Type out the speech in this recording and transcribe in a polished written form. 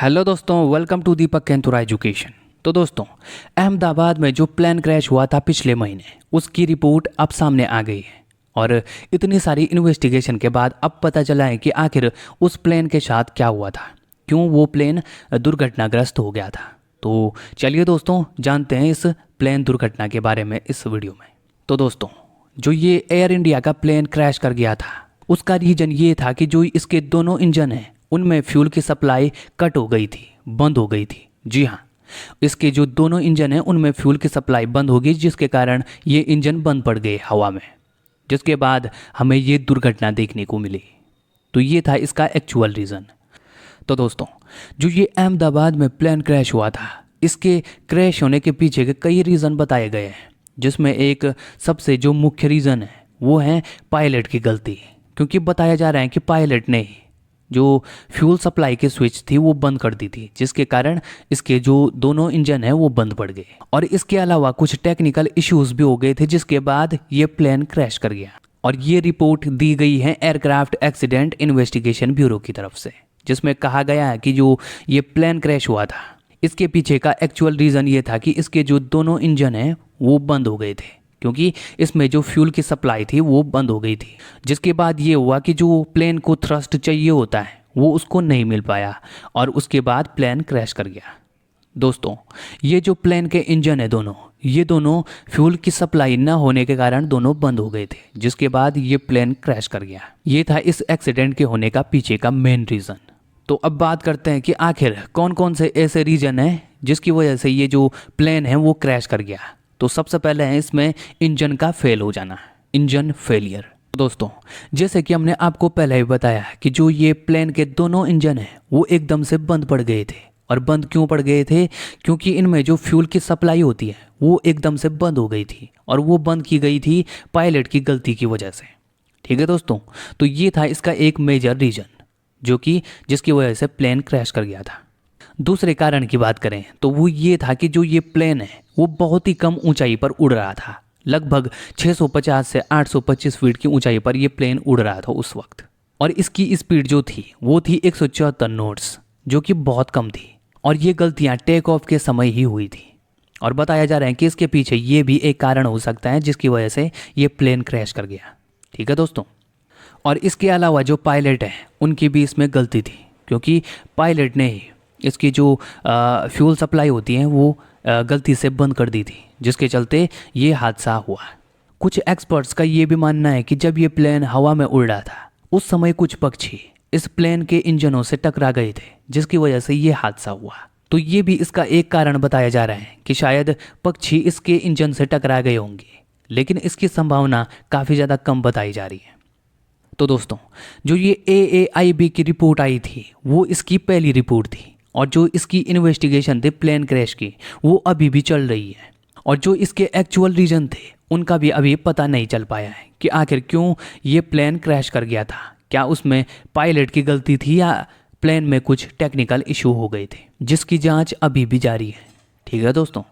Hello दोस्तों, welcome to Deepak केंतुरा education. तो दोस्तों, अहमदाबाद में जो प्लेन क्रैश हुआ था पिछले महीने, उसकी रिपोर्ट अब सामने आ गई है। और इतनी सारी इन्वेस्टिगेशन के बाद अब पता चला है कि आखिर उस प्लेन के साथ क्या हुआ था, क्यों वो प्लेन दुर्घटनाग्रस्त हो गया था। तो चलिए दोस्तों, जानते हैं इस प्लेन दुर्घटना के बारे में इस वीडियो में। तो दोस्तों, जो ये एयर इंडिया का प्लेन क्रैश कर गया था, उसका रीजन ये था कि जो इसके दोनों इंजन हैं उनमें फ्यूल की सप्लाई कट हो गई थी, बंद हो गई थी। जी हाँ, इसके जो दोनों इंजन हैं उनमें फ्यूल की सप्लाई बंद हो गई, जिसके कारण ये इंजन बंद पड़ गए हवा में, जिसके बाद हमें ये दुर्घटना देखने को मिली। तो ये था इसका एक्चुअल रीज़न। तो दोस्तों, जो ये अहमदाबाद में प्लेन क्रैश हुआ था, इसके क्रैश होने के पीछे के कई रीज़न बताए गए हैं, जिसमें एक सबसे जो मुख्य रीज़न है वो है पायलट की गलती। क्योंकि बताया जा रहा है कि पायलट ने जो फ्यूल सप्लाई की स्विच थी वो बंद कर दी थी, जिसके कारण इसके जो दोनों इंजन है वो बंद पड़ गए। और इसके अलावा कुछ टेक्निकल इश्यूज भी हो गए थे, जिसके बाद ये प्लेन क्रैश कर गया। और ये रिपोर्ट दी गई है एयरक्राफ्ट एक्सीडेंट इन्वेस्टिगेशन ब्यूरो की तरफ से, जिसमें कहा गया है कि जो ये प्लेन क्रैश हुआ था, इसके पीछे का एक्चुअल रीज़न ये था कि इसके जो दोनों इंजन हैं वो बंद हो गए थे, क्योंकि इसमें जो फ्यूल की सप्लाई थी वो बंद हो गई थी। जिसके बाद ये हुआ कि जो प्लेन को थ्रस्ट चाहिए होता है वो उसको नहीं मिल पाया, और उसके बाद प्लेन क्रैश कर गया। दोस्तों, ये जो प्लेन के इंजन है ये दोनों फ्यूल की सप्लाई न होने के कारण दोनों बंद हो गए थे, जिसके बाद ये प्लेन क्रैश कर गया। ये था इस एक्सीडेंट के होने का पीछे का मेन रीज़न। तो अब बात करते हैं कि आखिर कौन कौन से ऐसे रीजन हैं जिसकी वजह से ये जो प्लेन है वो क्रैश कर गया। तो सबसे पहले है इसमें इंजन का फेल हो जाना, इंजन फेलियर। दोस्तों, जैसे कि हमने आपको पहले ही बताया कि जो ये प्लेन के दोनों इंजन हैं वो एकदम से बंद पड़ गए थे। और बंद क्यों पड़ गए थे? क्योंकि इनमें जो फ्यूल की सप्लाई होती है वो एकदम से बंद हो गई थी, और वो बंद की गई थी पायलट की गलती की वजह से। ठीक है दोस्तों, तो ये था इसका एक मेजर रीजन, जो कि जिसकी वजह से प्लेन क्रैश कर गया था। दूसरे कारण की बात करें तो वो ये था कि जो ये प्लेन है वो बहुत ही कम ऊंचाई पर उड़ रहा था। लगभग 650 से 825 फीट की ऊंचाई पर ये प्लेन उड़ रहा था उस वक्त। और इसकी स्पीड जो थी वो थी 174 नॉट्स, जो कि बहुत कम थी। और ये गलतियां टेक ऑफ के समय ही हुई थी। और बताया जा रहा है कि इसके पीछे ये भी एक कारण हो सकता है जिसकी वजह से ये प्लेन क्रैश कर गया। ठीक है दोस्तों, और इसके अलावा जो पायलट है उनकी भी इसमें गलती थी, क्योंकि पायलट ने इसकी जो फ्यूल सप्लाई होती है वो गलती से बंद कर दी थी, जिसके चलते ये हादसा हुआ। कुछ एक्सपर्ट्स का ये भी मानना है कि जब ये प्लेन हवा में उड़ रहा था उस समय कुछ पक्षी इस प्लेन के इंजनों से टकरा गए थे, जिसकी वजह से ये हादसा हुआ। तो ये भी इसका एक कारण बताया जा रहा है कि शायद पक्षी इसके इंजन से टकरा गए होंगे, लेकिन इसकी संभावना काफ़ी ज़्यादा कम बताई जा रही है। तो दोस्तों, जो ये AAIB की रिपोर्ट आई थी वो इसकी पहली रिपोर्ट थी, और जो इसकी इन्वेस्टिगेशन थी प्लेन क्रैश की वो अभी भी चल रही है। और जो इसके एक्चुअल रीजन थे उनका भी अभी पता नहीं चल पाया है कि आखिर क्यों ये प्लेन क्रैश कर गया था। क्या उसमें पायलट की गलती थी या प्लेन में कुछ टेक्निकल इशू हो गए थे, जिसकी जांच अभी भी जारी है। ठीक है दोस्तों।